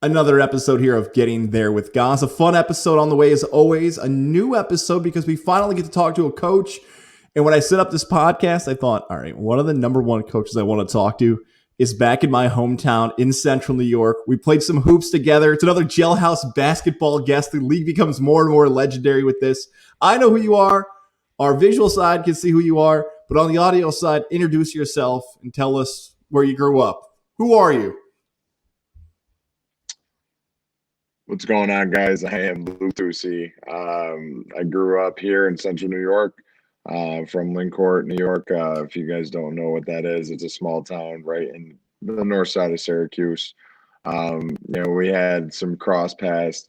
Another episode here of Getting There with Gaz. A fun episode on the way as always. A new episode because we finally get to talk to a coach. And when I set up this podcast, I thought, all right, one of the number one coaches I want to talk to is back in my hometown in central New York. We played some hoops together. It's another jailhouse basketball guest. The league becomes more and more legendary with this. I know who you are. Our visual side can see who you are. But on the audio side, introduce yourself and tell us where you grew up. Who are you? What's going on, guys? I am Tucci. I grew up here in central New York, from Lincourt, New York. If you guys don't know what that is, it's a small town right in the north side of Syracuse. We had some cross paths,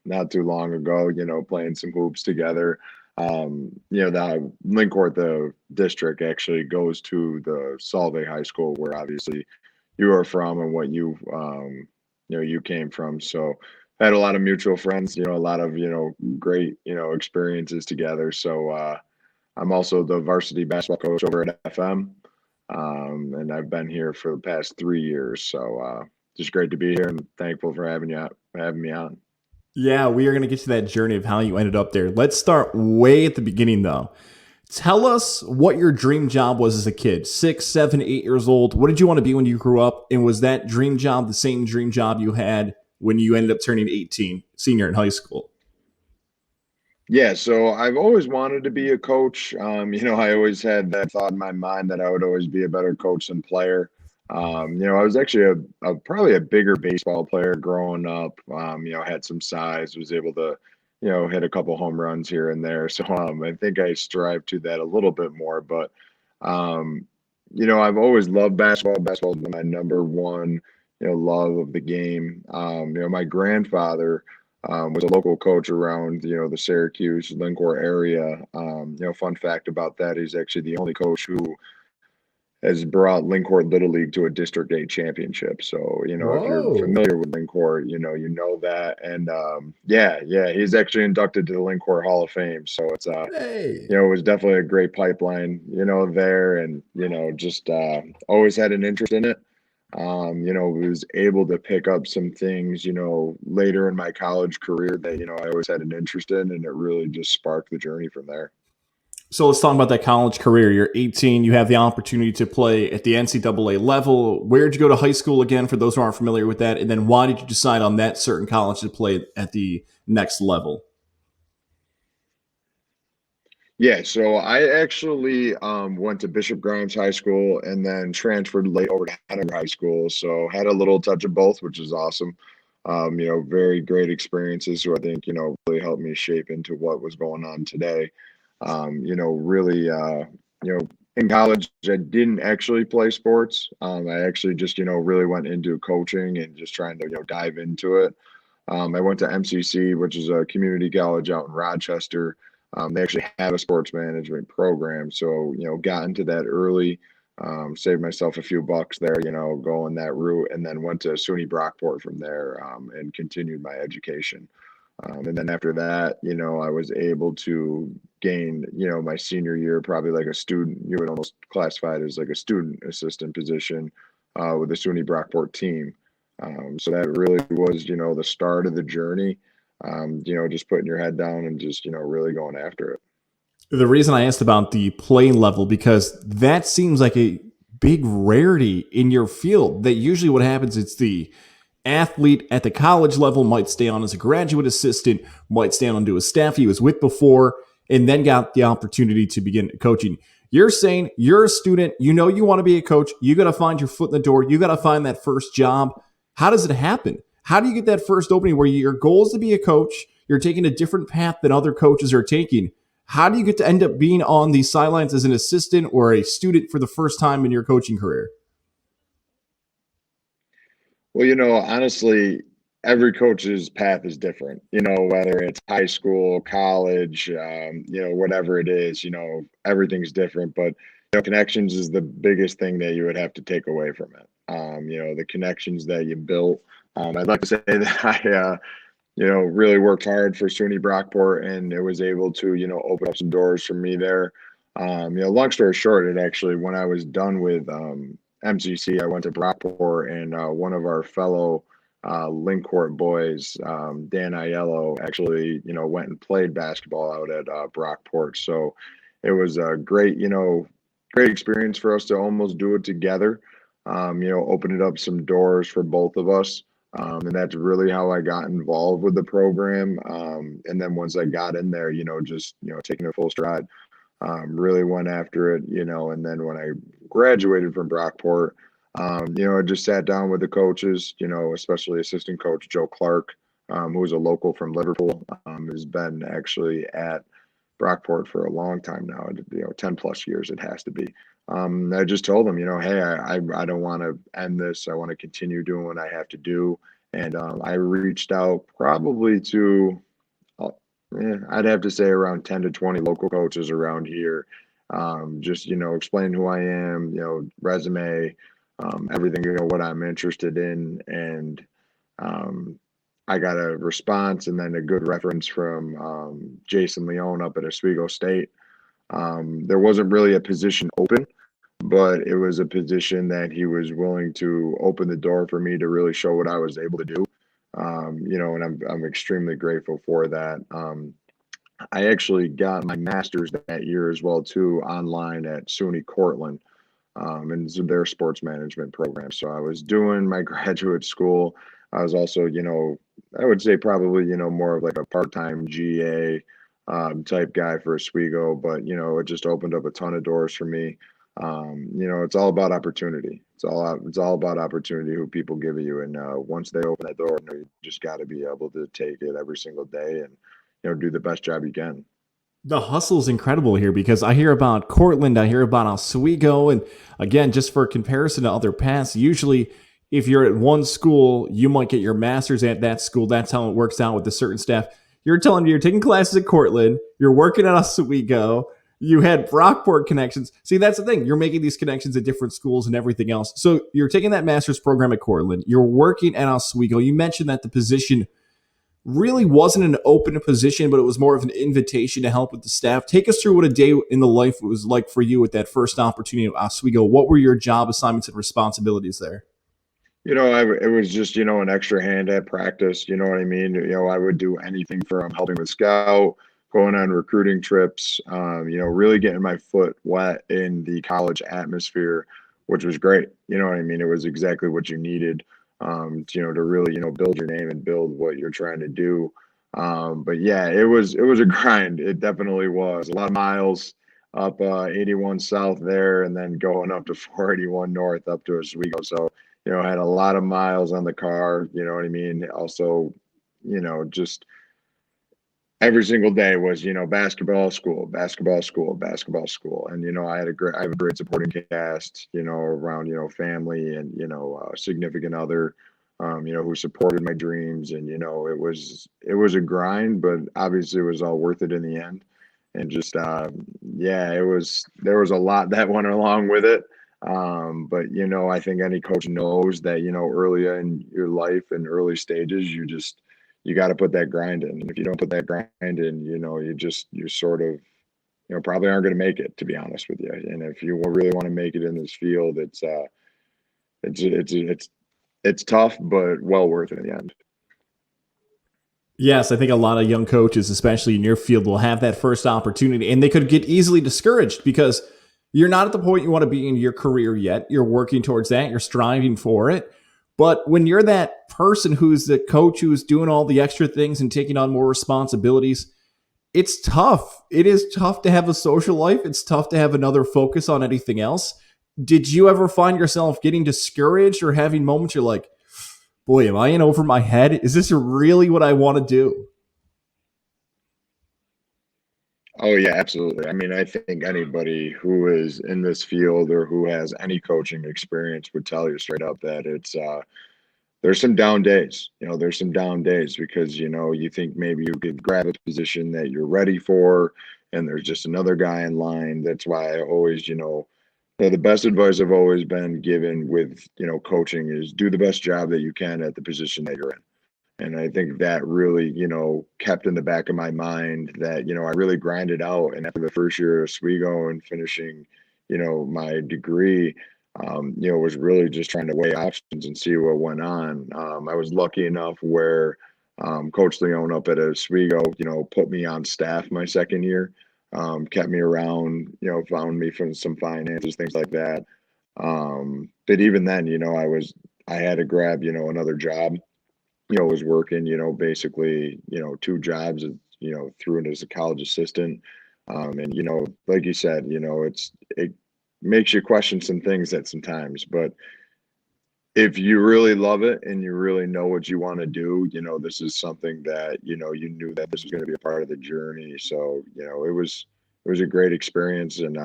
not too long ago, playing some hoops together. The Lincourt, the district actually goes to the Solvay High School, where obviously you are from and what you came from. So had a lot of mutual friends, a lot of, great, experiences together. So I'm also the varsity basketball coach over at FM. And I've been here for the past 3 years. So just great to be here and thankful for having me on. Yeah, we are going to get to that journey of how you ended up there. Let's start way at the beginning, though. Tell us what your dream job was as a kid, 6, 7, 8 years old. What did you want to be when you grew up? And was that dream job the same dream job you had when you ended up turning 18, senior in high school? Yeah, so I've always wanted to be a coach. I always had that thought in my mind that I would always be a better coach than player. I was actually probably a bigger baseball player growing up. Had some size, was able to, hit a couple home runs here and there. So I think I strive to that a little bit more. But I've always loved basketball. Basketball is my number one, love of the game. My grandfather was a local coach around, the Syracuse, Lincourt area. Fun fact about that, he's actually the only coach who has brought Lincourt Little League to a District 8 championship. So, if you're Whoa. familiar with Lincourt, you know that. And he's actually inducted to the Lincourt Hall of Fame. So it's Hey. it was definitely a great pipeline, there, and just always had an interest in it. Was able to pick up some things, later in my college career that, I always had an interest in, and it really just sparked the journey from there. So let's talk about that college career. You're 18. You have the opportunity to play at the NCAA level. Where did you go to high school again, for those who aren't familiar with that? And then why did you decide on that certain college to play at the next level? Yeah, so I actually went to Bishop Grimes High School and then transferred late over to Hanover High School. So had a little touch of both, which is awesome. Very great experiences who I think, really helped me shape into what was going on today. Really, in college, I didn't actually play sports. I actually just, really went into coaching and just trying to, dive into it. I went to MCC, which is a community college out in Rochester. They actually have a sports management program. So, got into that early, saved myself a few bucks there, going that route, and then went to SUNY Brockport from there, and continued my education. And then after that, I was able to gain, my senior year, probably like a student, you would almost classify it as like a student assistant position with the SUNY Brockport team. So that really was, the start of the journey, just putting your head down and just, really going after it. The reason I asked about the playing level, because that seems like a big rarity in your field. That usually what happens, it's the athlete at the college level might stay on as a graduate assistant, might stay on to a staff he was with before, and then got the opportunity to begin coaching. You're saying you're a student, you want to be a coach, you got to find your foot in the door, you got to find that first job. How does it happen? How do you get that first opening where your goal is to be a coach, you're taking a different path than other coaches are taking? How do you get to end up being on the sidelines as an assistant or a student for the first time in your coaching career? Well, honestly, every coach's path is different, whether it's high school, college, whatever it is, everything's different. But, connections is the biggest thing that you would have to take away from it. The connections that you built. I'd like to say that really worked hard for SUNY Brockport, and it was able to, open up some doors for me there. Long story short, it actually, when I was done with MCC, I went to Brockport, and one of our fellow Linkcourt boys. Dan Aiello actually, went and played basketball out at Brockport. So it was a great, great experience for us to almost do it together. Opened up some doors for both of us. And that's really how I got involved with the program. And then once I got in there, just, taking it full stride, really went after it, and then when I graduated from Brockport, I just sat down with the coaches, especially assistant coach Joe Clark, who was a local from Liverpool, has been actually at Brockport for a long time now, 10 plus years it has to be. I just told them, hey, I don't want to end this. I want to continue doing what I have to do. And I reached out probably to, uh, I'd have to say around 10 to 20 local coaches around here. Just, explain who I am, resume, everything, what I'm interested in. And um, I got a response and then a good reference from Jason Leone up at Oswego State. There wasn't really a position open, but it was a position that he was willing to open the door for me to really show what I was able to do. And I'm extremely grateful for that. I actually got my master's that year as well too online at SUNY Cortland, and it's their sports management program. So I was doing my graduate school. I was also, I would say probably, more of like a part-time GA type guy for Oswego, but it just opened up a ton of doors for me. It's all about opportunity. It's all about opportunity who people give you, and once they open that door, you just got to be able to take it every single day and do the best job you can. The hustle is incredible here because I hear about Cortland, I hear about Oswego, and again, just for comparison to other paths, usually if you're at one school, you might get your master's at that school. That's how it works out with the certain staff. You're telling me you're taking classes at Cortland, you're working at Oswego, you had Brockport connections. See, that's the thing. You're making these connections at different schools and everything else. So you're taking that master's program at Cortland, you're working at Oswego. You mentioned that the position really wasn't an open position, but it was more of an invitation to help with the staff. Take us through what a day in the life was like for you with that first opportunity at Oswego. What were your job assignments and responsibilities there? It was just, an extra hand at practice. You know what I mean? I would do anything from helping with scout, going on recruiting trips, really getting my foot wet in the college atmosphere, which was great. You know what I mean? It was exactly what you needed, to really, build your name and build what you're trying to do. But yeah, it was a grind. It definitely was a lot of miles up 81 South there, and then going up to 481 North up to Oswego. So I had a lot of miles on the car, you know what I mean? Also, just every single day was, basketball, school, basketball, school, basketball, school. And, I have a great supporting cast, around, family and, significant other, who supported my dreams. And, it was a grind, but obviously it was all worth it in the end. And just, yeah, there was a lot that went along with it. But I think any coach knows that, early in your life and early stages, you got to put that grind in. And if you don't put that grind in, you sort of, probably aren't going to make it, to be honest with you. And if you really want to make it in this field, it's tough, but well worth it in the end. Yes, I think a lot of young coaches, especially in your field, will have that first opportunity and they could get easily discouraged because you're not at the point you want to be in your career yet. You're working towards that, you're striving for it. But when you're that person who's the coach who's doing all the extra things and taking on more responsibilities, it's tough. It is tough to have a social life. It's tough to have another focus on anything else. Did you ever find yourself getting discouraged or having moments you're like, boy, am I in over my head? Is this really what I want to do? Oh yeah, absolutely. I mean, I think anybody who is in this field or who has any coaching experience would tell you straight up that there's some down days. There's some down days because you think maybe you could grab a position that you're ready for, and there's just another guy in line. That's why I always, the best advice I've always been given with coaching is do the best job that you can at the position that you're in. And I think that really, kept in the back of my mind that, I really grinded out. And after the first year of Oswego and finishing, my degree, was really just trying to weigh options and see what went on. I was lucky enough where Coach Leone up at Oswego, put me on staff my second year, kept me around, found me from some finances, things like that. But even then, I had to grab, another job, was working, basically, two jobs, through it as a college assistant. And, like you said, it makes you question some things at some times, but if you really love it and you really know what you want to do, this is something that, you knew that this was going to be a part of the journey. So, it was a great experience and,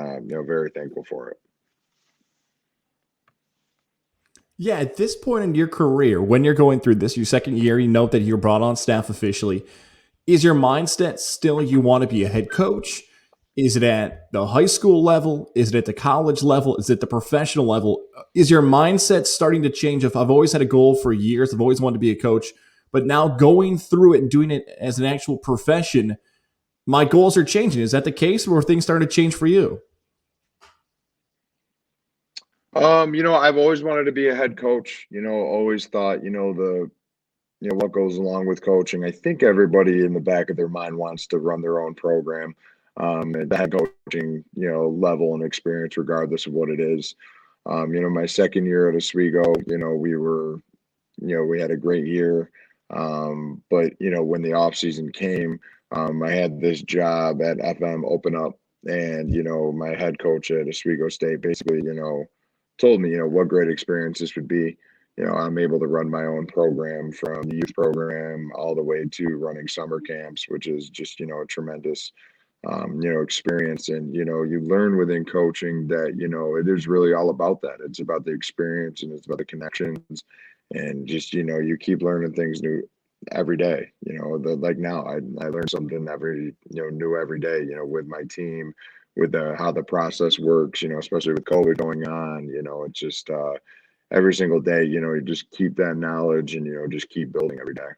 very thankful for it. Yeah, at this point in your career, when you're going through this, your second year, you know that you're brought on staff officially. Is your mindset still you want to be a head coach? Is it at the high school level? Is it at the college level? Is it the professional level? Is your mindset starting to change? If I've always had a goal for years, I've always wanted to be a coach, but now going through it and doing it as an actual profession, my goals are changing. Is that the case, or are things starting to change for you? I've always wanted to be a head coach, always thought, what goes along with coaching. I think everybody in the back of their mind wants to run their own program, and the head coaching, level and experience, regardless of what it is. My second year at Oswego, we had a great year. But when the off season came, I had this job at FM open up, and my head coach at Oswego State basically, told me, what great experience this would be. I'm able to run my own program from the youth program all the way to running summer camps, which is just, a tremendous, experience. And, you learn within coaching that, it is really all about that. It's about the experience and it's about the connections and just, you keep learning things new every day. Like now I learn something new every day, with my team, with how the process works, especially with COVID going on, it's just, every single day, you just keep that knowledge and, just keep building every day.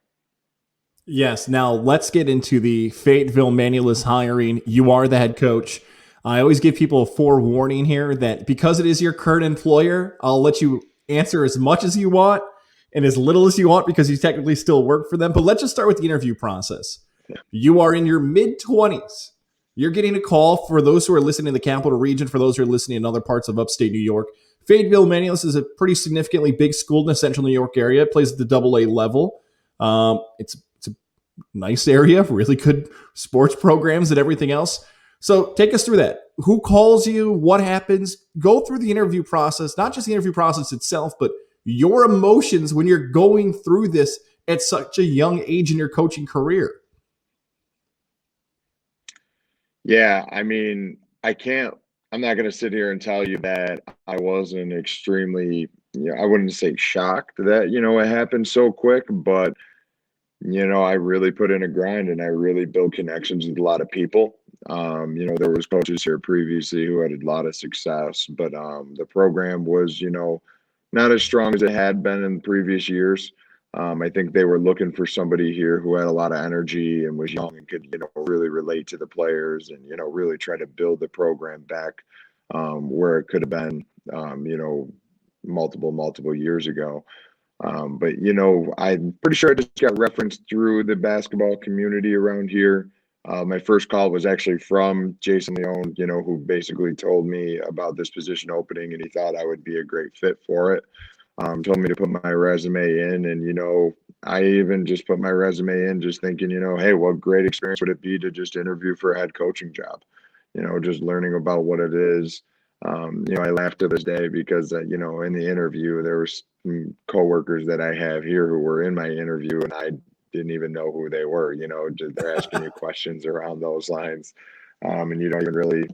Yes. Now let's get into the Fayetteville-Manlius hiring. You are the head coach. I always give people a forewarning here that because it is your current employer, I'll let you answer as much as you want and as little as you want because you technically still work for them. But let's just start with the interview process. You are in your mid 20s. You're getting a call. For those who are listening in the capital region, for those who are listening in other parts of upstate New York, Fayetteville-Manlius is a pretty significantly big school in the central New York area. It plays at the AA level. It's a nice area, really good sports programs and everything else. So take us through that. Who calls you? What happens? Go through the interview process, not just the interview process itself, but your emotions when you're going through this at such a young age in your coaching career. Yeah, I mean, I'm not going to sit here and tell you that I wasn't extremely, I wouldn't say shocked that, it happened so quick, but, I really put in a grind and I really built connections with a lot of people. There was coaches here previously who had a lot of success, but the program was, not as strong as it had been in previous years. I think they were looking for somebody here who had a lot of energy and was young and could, really relate to the players and, really try to build the program back where it could have been, multiple years ago. But, I'm pretty sure I just got referenced through the basketball community around here. My first call was actually from Jason Leone, who basically told me about this position opening and he thought I would be a great fit for it. Told me to put my resume in, and I even just put my resume in, just thinking, hey, what great experience would it be to just interview for a head coaching job? Just learning about what it is. I laugh to this day because in the interview there were some coworkers that I have here who were in my interview, and I didn't even know who they were. Just, they're asking you questions around those lines. And you don't even really,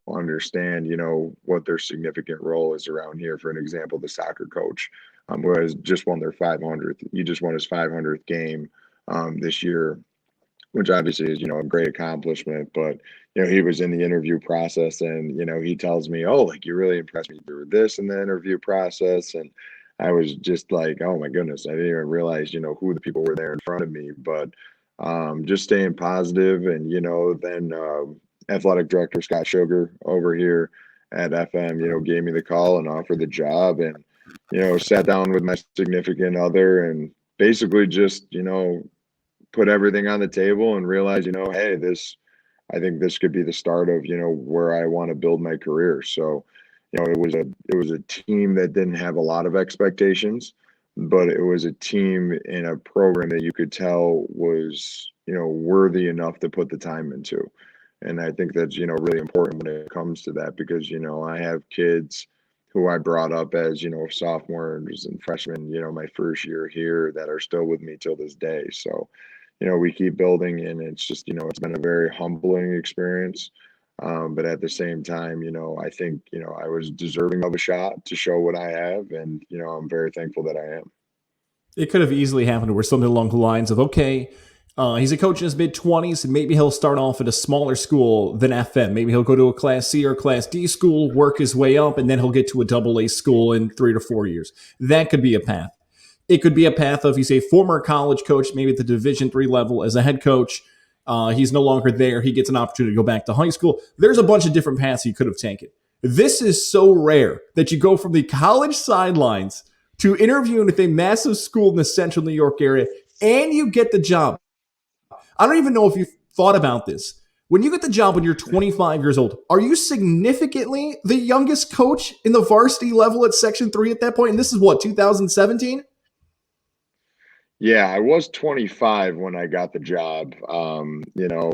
understand, what their significant role is around here. For an example, the soccer coach, who has just won their 500th. He just won his 500th game this year, which obviously is, a great accomplishment. But, he was in the interview process and, he tells me, oh, like you really impressed me through this in the interview process. And I was just like, oh my goodness, I didn't even realize, who the people were there in front of me. But just staying positive and, then athletic director Scott Sugar over here at FM, gave me the call and offered the job, and, sat down with my significant other and basically just, put everything on the table and realized, hey, I think this could be the start of, where I want to build my career. So, it was a team that didn't have a lot of expectations, but it was a team in a program that you could tell was, worthy enough to put the time into. And I think that's, really important when it comes to that because, I have kids who I brought up as, sophomores and freshmen, my first year here that are still with me till this day. So, we keep building, and it's just, it's been a very humbling experience. But at the same time, I think, I was deserving of a shot to show what I have. And, I'm very thankful that I am. It could have easily happened where something along the lines of, okay, he's a coach in his mid-20s, and maybe he'll start off at a smaller school than FM. Maybe he'll go to a Class C or Class D school, work his way up, and then he'll get to a AA school in 3 to 4 years. That could be a path. It could be a path of, he's a former college coach, maybe at the Division III level as a head coach. He's no longer there. He gets an opportunity to go back to high school. There's a bunch of different paths he could have taken. This is so rare that you go from the college sidelines to interviewing with a massive school in the central New York area, and you get the job. I don't even know if you've thought about this. When you get the job when you're 25 years old, are you significantly the youngest coach in the varsity level at Section 3 at that point? And this is what, 2017? Yeah, I was 25 when I got the job,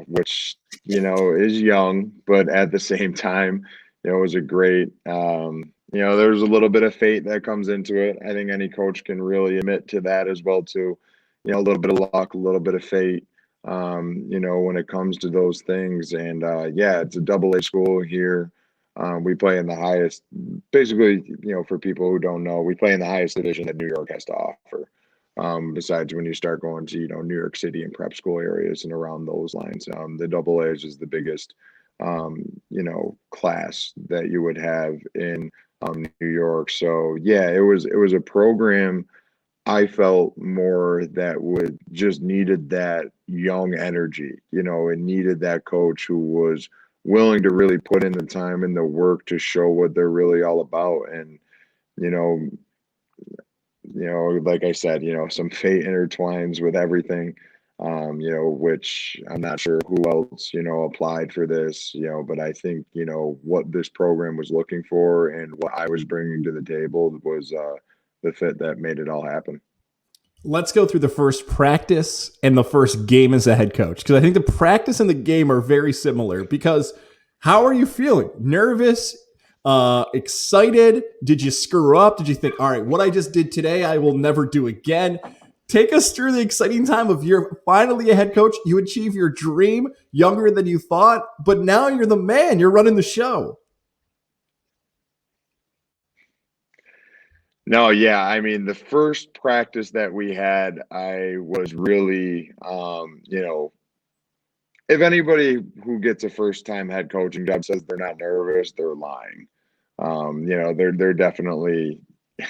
which, is young, but at the same time, it was a great, there's a little bit of fate that comes into it. I think any coach can really admit to that as well, too. A little bit of luck, a little bit of fate, when it comes to those things. And yeah, it's a AA school here. We play in the highest, basically, for people who don't know, we play in the highest division that New York has to offer. Besides when you start going to, New York City and prep school areas and around those lines, the AA is the biggest, class that you would have in New York. So yeah, it was a program I felt more that would just needed that young energy. It needed that coach who was willing to really put in the time and the work to show what they're really all about. And, you know, like I said, some fate intertwines with everything, which I'm not sure who else, applied for this, but I think, what this program was looking for and what I was bringing to the table was the fit that made it all happen. Let's go through the first practice and the first game as a head coach, because I think the practice and the game are very similar. Because how are you feeling? Nervous? Excited? Did you screw up? Did you think, all right, what I just did today, I will never do again? Take us through the exciting time of you're finally a head coach. You achieve your dream younger than you thought, but now you're the man. You're running the show. No, yeah. I mean, the first practice that we had, I was really, if anybody who gets a first time head coaching job says they're not nervous, they're lying. They're definitely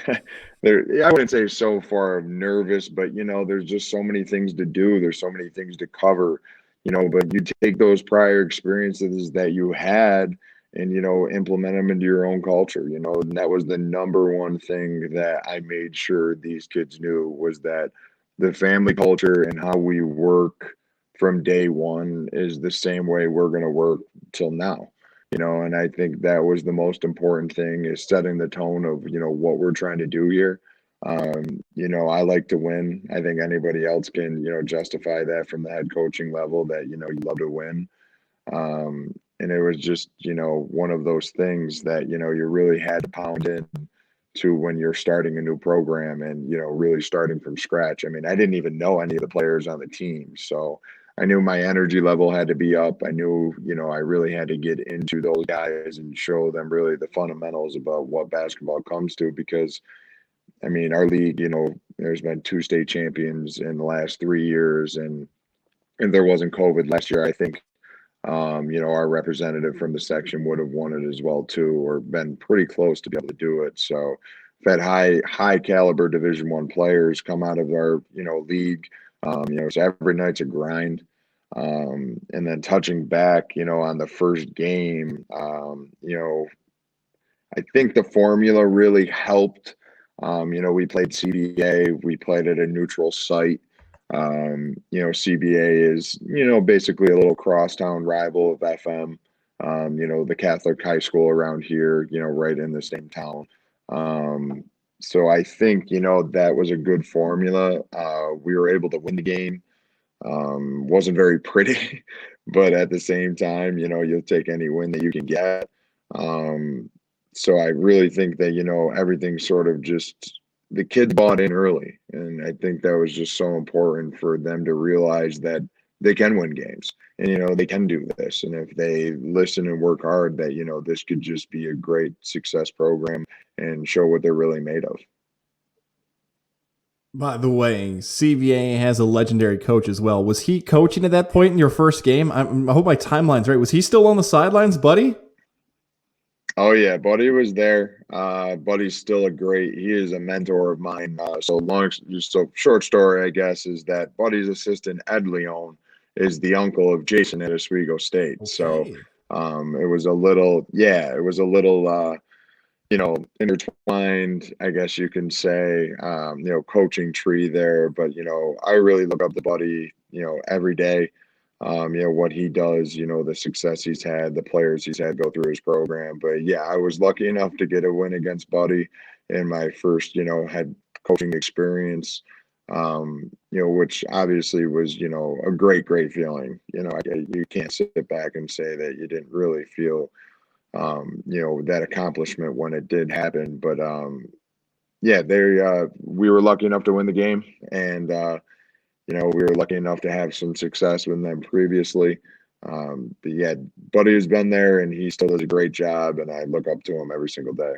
I wouldn't say so far nervous, but there's just so many things to do. There's so many things to cover, but you take those prior experiences that you had and, implement them into your own culture, and that was the number one thing that I made sure these kids knew was that the family culture and how we work from day one is the same way we're going to work till now. And I think that was the most important thing is setting the tone of, what we're trying to do here. I like to win. I think anybody else can, justify that from the head coaching level that, you love to win. And it was just, one of those things that, you really had to pound in to when you're starting a new program and, really starting from scratch. I mean, I didn't even know any of the players on the team. So I knew my energy level had to be up. I knew, I really had to get into those guys and show them really the fundamentals about what basketball comes to, because I mean, our league, there's been 2 state champions in the last 3 years. And if there wasn't COVID last year, I think, our representative from the section would have won it as well, too, or been pretty close to be able to do it. So we've had high caliber Division I players come out of our, league. So every night's a grind. And then touching back, on the first game, I think the formula really helped. We played CBA, we played at a neutral site. CBA is, basically a little crosstown rival of FM. The Catholic high school around here, right in the same town. Um, so I think, that was a good formula. We were able to win the game. Wasn't very pretty, but at the same time, you'll take any win that you can get. Um, so I really think that, everything sort of just the kids bought in early. And I think that was just so important for them to realize that they can win games and, they can do this. And if they listen and work hard, that, this could just be a great success program and show what they're really made of. By the way, CBA has a legendary coach as well. Was he coaching at that point in your first game? I hope my timeline's right. Was he still on the sidelines, buddy? Oh yeah, Buddy was there. Buddy's still he is a mentor of mine. So short story, I guess, is that Buddy's assistant Ed Leone is the uncle of Jason at Oswego State. So Okay. it was a little, intertwined, I guess you can say, coaching tree there. But I really look up to Buddy, every day. What he does, the success he's had, the players he's had go through his program. But yeah, I was lucky enough to get a win against Buddy in my first, head coaching experience, which obviously was, a great, great feeling. You can't sit back and say that you didn't really feel, that accomplishment when it did happen. But we were lucky enough to win the game. And, we were lucky enough to have some success with them previously. But yeah, Buddy has been there and he still does a great job, and I look up to him every single day.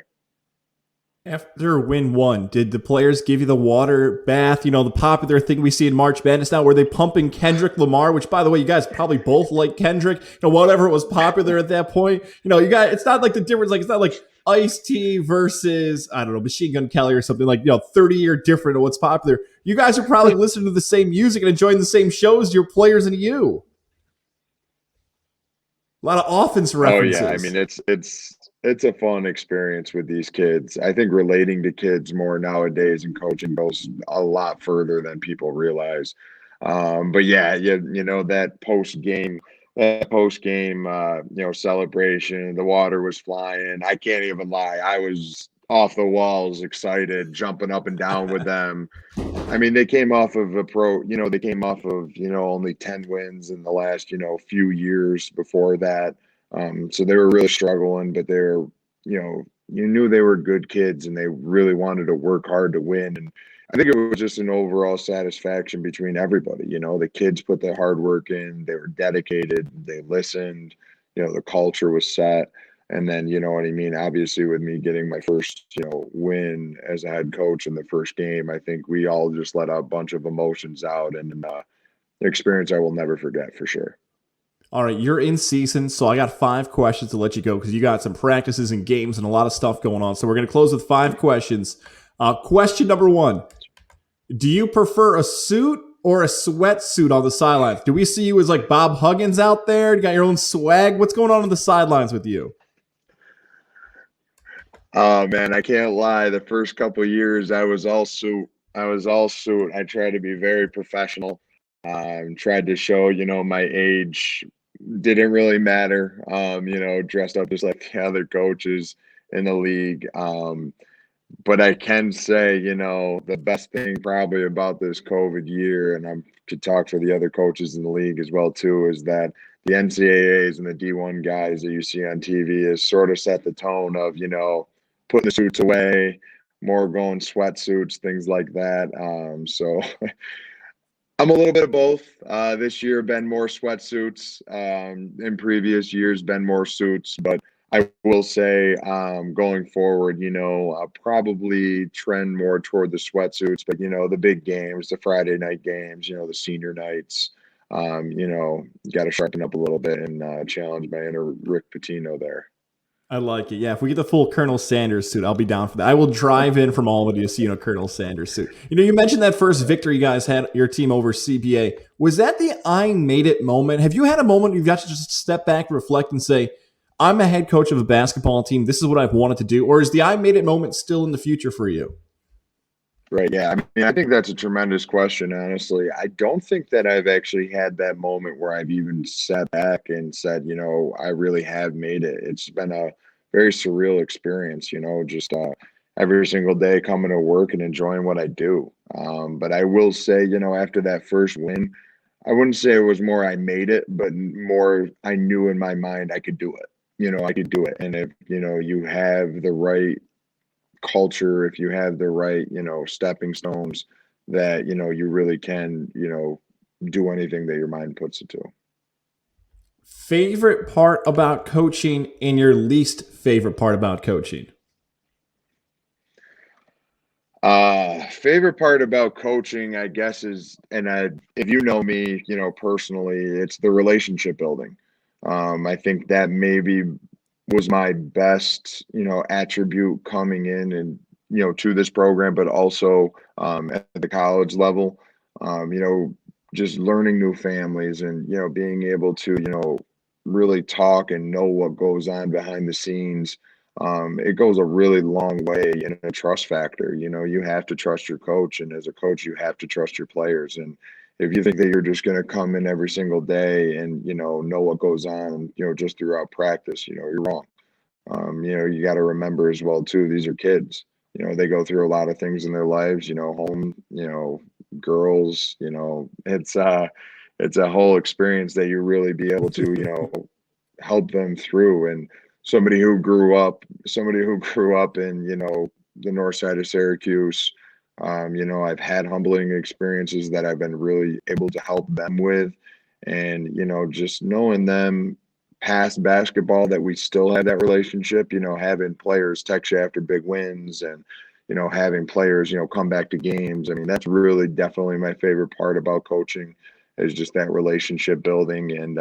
After win one, did the players give you the water bath? The popular thing we see in March Madness now, where they pumping Kendrick Lamar, which, by the way, you guys probably both like Kendrick. Whatever was popular at that point. You guys, it's not like the difference. Like it's not like Ice-T versus, I don't know, Machine Gun Kelly or something, like 30-year different of what's popular. You guys are probably listening to the same music and enjoying the same shows, your players and you. A lot of offense Oh yeah, I mean references. it's a fun experience with these kids. I think relating to kids more nowadays in coaching goes a lot further than people realize. But yeah, that post game, celebration. The water was flying. I can't even lie. I was off the walls, excited, jumping up and down with them. I mean, they came off of they came off of, only 10 wins in the last, few years before that. So they were really struggling, but you knew they were good kids and they really wanted to work hard to win. And I think it was just an overall satisfaction between everybody. The kids put their hard work in, they were dedicated, they listened, the culture was set. And then, you know what I mean? Obviously, with me getting my first, win as a head coach in the first game, I think we all just let a bunch of emotions out, and an experience I will never forget for sure. All right, you're in season, so I got 5 questions to let you go because you got some practices and games and a lot of stuff going on. So we're going to close with 5 questions. Question number 1: do you prefer a suit or a sweatsuit on the sidelines? Do we see you as like Bob Huggins out there? You got your own swag? What's going on the sidelines with you? Oh man, I can't lie. The first couple of years, I was all suit. I was all suit. I tried to be very professional. Tried to show, my age didn't really matter. Dressed up just like the other coaches in the league. But I can say, the best thing probably about this COVID year, and I could talk for the other coaches in the league as well too, is that the NCAAs and the D1 guys that you see on TV has sort of set the tone of, putting the suits away, more going sweatsuits, things like that. So I'm a little bit of both. This year, been more sweatsuits. In previous years, been more suits. But I will say, going forward, I'll probably trend more toward the sweatsuits. But the big games, the Friday night games, the senior nights, got to sharpen up a little bit and challenge my inner Rick Pitino there. I like it. Yeah, if we get the full Colonel Sanders suit, I'll be down for that. I will drive in from Albany to see Colonel Sanders suit. You mentioned that first victory you guys had your team over CBA. Was that the I made it moment? Have you had a moment you've got to just step back, reflect, and say, I'm a head coach of a basketball team. This is what I've wanted to do. Or is the I made it moment still in the future for you? Right. Yeah. I mean, I think that's a tremendous question, honestly. I don't think that I've actually had that moment where I've even sat back and said, I really have made it. It's been a very surreal experience, just every single day coming to work and enjoying what I do. But I will say, after that first win, I wouldn't say it was more I made it, but more I knew in my mind I could do it. I could do it. And if, you have the right culture, if you have the right, stepping stones, that, you really can, do anything that your mind puts it to. Favorite part about coaching and your least favorite part about coaching? Favorite part about coaching, I guess, is, if you know me, personally, it's the relationship building. I think that maybe was my best, attribute coming in and, to this program, but also, at the college level, just learning new families and, being able to, really talk and know what goes on behind the scenes. It goes a really long way in a trust factor. You have to trust your coach, and as a coach, you have to trust your players. And if you think that you're just going to come in every single day and know what goes on, just throughout practice, you're wrong. You got to remember as well too. These are kids. They go through a lot of things in their lives. Home. Girls. It's a whole experience that you really be able to help them through. And somebody who grew up in the north side of Syracuse, I've had humbling experiences that I've been really able to help them with. And just knowing them past basketball, that we still have that relationship, having players text you after big wins, and having players come back to games. I mean, that's really definitely my favorite part about coaching, is just that relationship building. And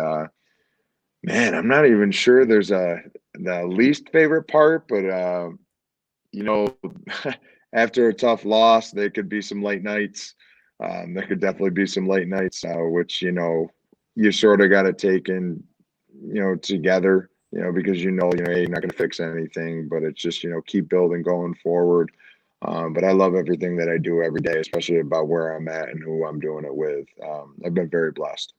man, I'm not even sure there's the least favorite part, but you know, after a tough loss, there could be some late nights. There could definitely be some late nights, which you sort of got to take in, together, because hey, you're not going to fix anything, but it's just keep building, going forward. But I love everything that I do every day, especially about where I'm at and who I'm doing it with. I've been very blessed.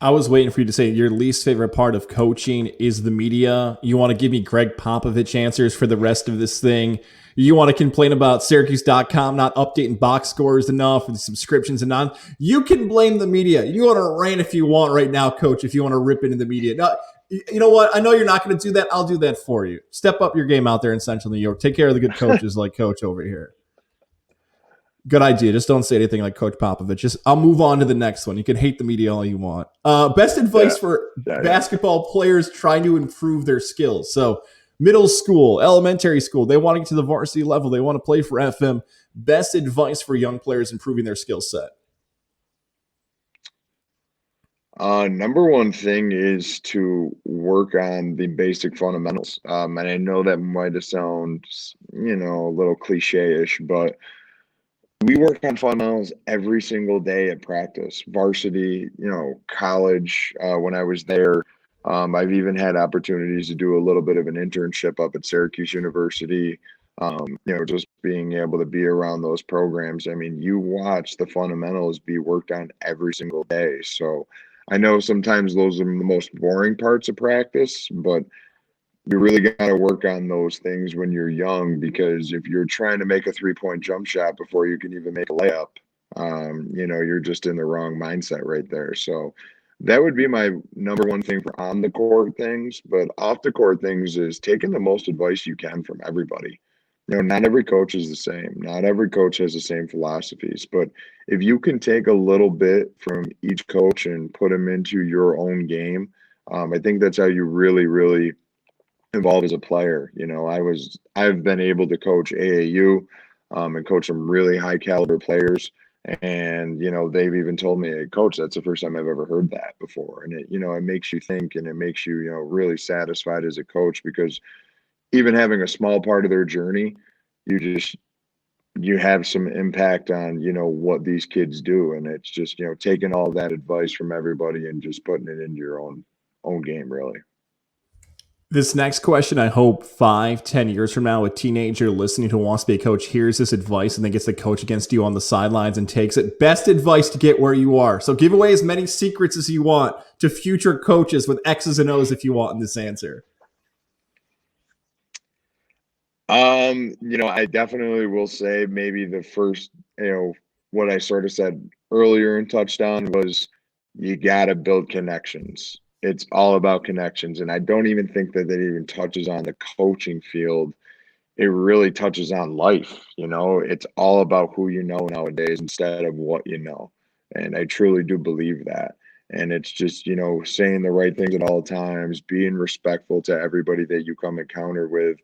I was waiting for you to say your least favorite part of coaching is the media. You want to give me Greg Popovich answers for the rest of this thing. You want to complain about Syracuse.com not updating box scores enough and subscriptions and non. You can blame the media. You want to rant if you want right now, coach, if you want to rip into the media. No, you know what? I know you're not going to do that. I'll do that for you. Step up your game out there in Central New York. Take care of the good coaches like Coach over here. Good idea. Just don't say anything like Coach Popovich. Just I'll move on to the next one. You can hate the media all you want. Best advice Yeah, for yeah, yeah. basketball players trying to improve their skills. So middle school, elementary school, they want to get to the varsity level. They want to play for FM. Best advice for young players improving their skill set. Number one thing is to work on the basic fundamentals. And I know that might have sound, a little cliche-ish, but we work on fundamentals every single day at practice, varsity, college. When I was there, I've even had opportunities to do a little bit of an internship up at Syracuse University. Just being able to be around those programs. I mean, you watch the fundamentals be worked on every single day. So I know sometimes those are the most boring parts of practice, but you really got to work on those things when you're young, because if you're trying to make a 3-point jump shot before you can even make a layup, you're just in the wrong mindset right there. So that would be my number one thing for on the court things. But off the court things is taking the most advice you can from everybody. Not every coach is the same. Not every coach has the same philosophies. But if you can take a little bit from each coach and put them into your own game, I think that's how you really, really evolve as a player. I've been able to coach AAU, and coach some really high caliber players. And, they've even told me, "Hey, coach, that's the first time I've ever heard that before." And it makes you think, and it makes you, really satisfied as a coach, because even having a small part of their journey, you just, you have some impact on, what these kids do. And it's just, taking all that advice from everybody and just putting it into your own game, really. This next question, I hope 5, 10 years from now, a teenager listening who wants to be a coach hears this advice and then gets to coach against you on the sidelines and takes it. Best advice to get where you are. So give away as many secrets as you want to future coaches with X's and O's if you want in this answer. I definitely will say maybe the first, what I sort of said earlier in touchdown was you got to build connections. It's all about connections. And I don't even think that even touches on the coaching field. It really touches on life. It's all about who you know nowadays instead of what you know. And I truly do believe that. And it's just, saying the right things at all times, being respectful to everybody that you come encounter with.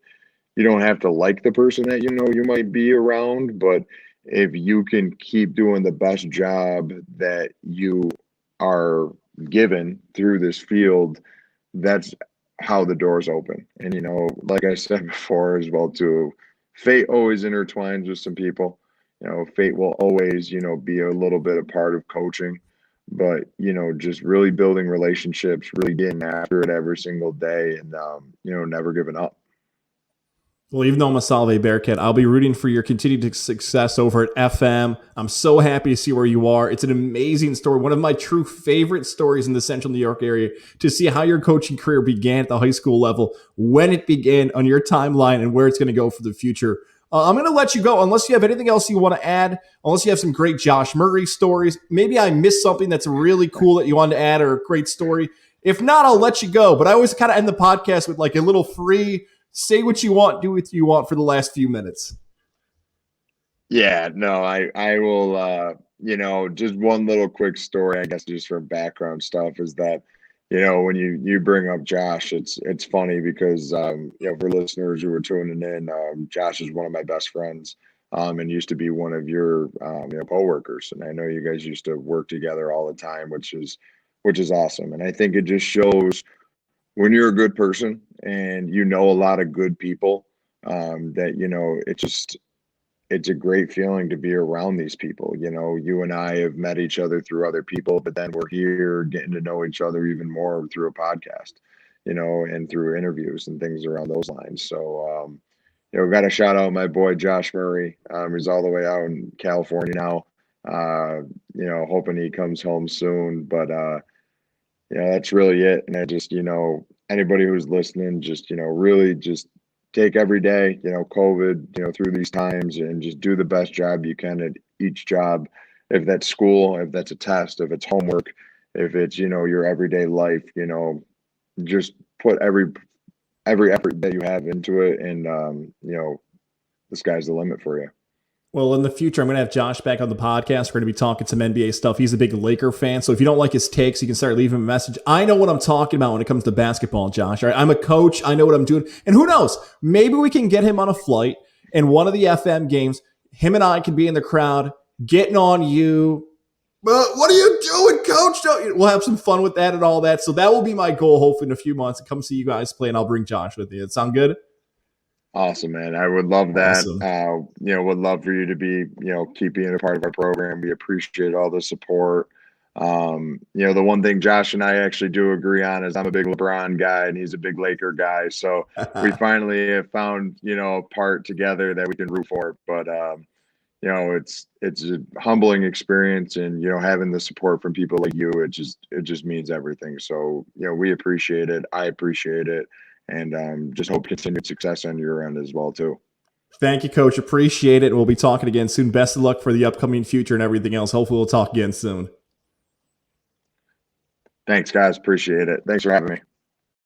You don't have to like the person that you might be around, but if you can keep doing the best job that you are given through this field, that's how the doors open. And like I said before as well too, fate always intertwines with some people. Fate will always, be a little bit a part of coaching, but just really building relationships, really getting after it every single day, and never giving up. Well, even though I'm a Salve Bearcat, I'll be rooting for your continued success over at FM. I'm so happy to see where you are. It's an amazing story. One of my true favorite stories in the Central New York area, to see how your coaching career began at the high school level, when it began, on your timeline, and where it's going to go for the future. I'm going to let you go unless you have anything else you want to add, unless you have some great Josh Murray stories. Maybe I missed something that's really cool that you wanted to add, or a great story. If not, I'll let you go. But I always kind of end the podcast with like a little free say what you want, do what you want for the last few minutes. Yeah, no, I will, just one little quick story, I guess, just for background stuff is that, when you bring up Josh, it's funny because, for listeners who are tuning in, Josh is one of my best friends, and used to be one of your, coworkers. And I know you guys used to work together all the time, which is awesome. And I think it just shows when you're a good person and a lot of good people, that it's a great feeling to be around these people. You and I have met each other through other people, but then we're here getting to know each other even more through a podcast, and through interviews and things around those lines. So got to shout out my boy Josh Murray. He's all the way out in California now. Hoping he comes home soon, but that's really it. And I just, anybody who's listening, just, really just take every day, COVID, through these times, and just do the best job you can at each job. If that's school, if that's a test, if it's homework, if it's, your everyday life, just put every effort that you have into it. And, the sky's the limit for you. Well, in the future, I'm going to have Josh back on the podcast. We're going to be talking some NBA stuff. He's a big Laker fan, so if you don't like his takes, you can start leaving him a message. I know what I'm talking about when it comes to basketball, Josh. All right? I'm a coach. I know what I'm doing. And who knows? Maybe we can get him on a flight, and one of the FM games, him and I can be in the crowd getting on you. What are you doing, coach? We'll have some fun with that and all that. So that will be my goal, hopefully, in a few months, to come see you guys play, and I'll bring Josh with me. That sound good? Awesome, man. I would love that. Awesome. Would love for you to be, keep being a part of our program. We appreciate all the support. The one thing Josh and I actually do agree on is I'm a big LeBron guy and he's a big Laker guy. So we finally have found, a part together that we can root for. But, it's a humbling experience, and, having the support from people like you, it just means everything. So, we appreciate it. I appreciate it. And just hope continued success on your end as well, too. Thank you, Coach. Appreciate it. We'll be talking again soon. Best of luck for the upcoming future and everything else. Hopefully we'll talk again soon. Thanks, guys. Appreciate it. Thanks for having me.